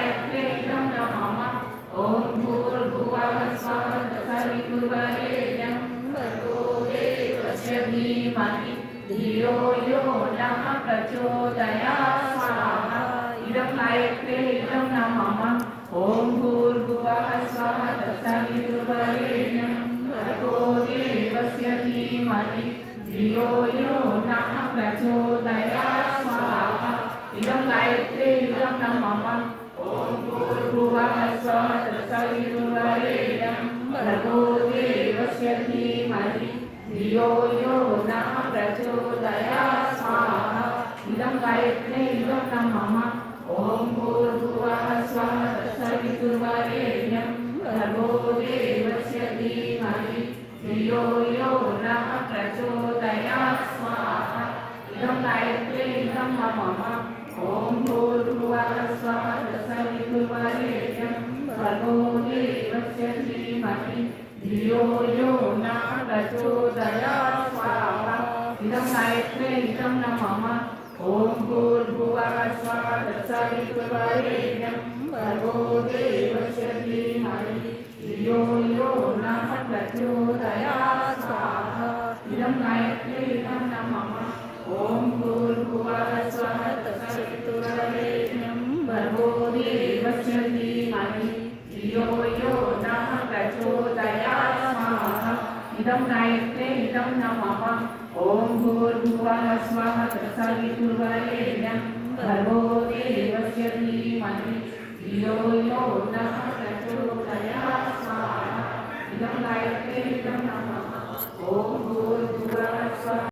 गायत्र्यै नमः। ॐ भूर्भुवः स्वः तत्सवितुर्वरेण्यं भर्गो देवस्य धीमहि धियो यो नः प्रचोदयात् स्वाहा। इदं गायत्र्यै नमः। ॐ भूर्भुवः स्वः तत्सवितुर्वरेण्यं भर्गो देवस्य धीमहि धियो यो नः प्रचोदयात् स्वाहा। इदं गायत्र्यै नमः। ॐ भूर्भुवः स्वः तत्सवितुर्वरेण्यं भर्गो देवस्य धीमहि धियो यो नः प्रचोदयात् स्वाहा। इदं गायत्र्यै नमः। ॐ भूर्भुवः स्वः तत्सवितुर्वरेण्यं भर्गो देवस्य धीमहि धियो यो नः प्रचोदयात् स्वाहा। इदं गायत्र्यै नमः। ॐ भूर्भुवः स्वः तत्सवितुर्वरेण्यं भर्गो देवस्य धीमहि धियो यो नः प्रचोदयात् स्वाहा। इदं गायत्र्यै नमः। ॐ भूर्भुवः स्वः तत्सवितुर्वरेण्यं भर्गो देवस्य धीमहि धियो यो नः प्रचोदयात् स्वाहा। इदं गायत्र्यै नमः। ॐ भूर्भुवः स्वः तत्सवितुर्वरेण्यं भर्गो देवस्य धीमहि धियो यो नः प्रचोदयात् स्वाहा। इदं गायत्र्यै नमः। ॐ भूर्भुवः स्वः तत्सवितुर्वरेण्यं भर्गो देवस्य धीमहि धियो यो नः प्रचोदयात् स्वाहा। इदं गायत्र्यै नमः। ॐ भूर्भुवः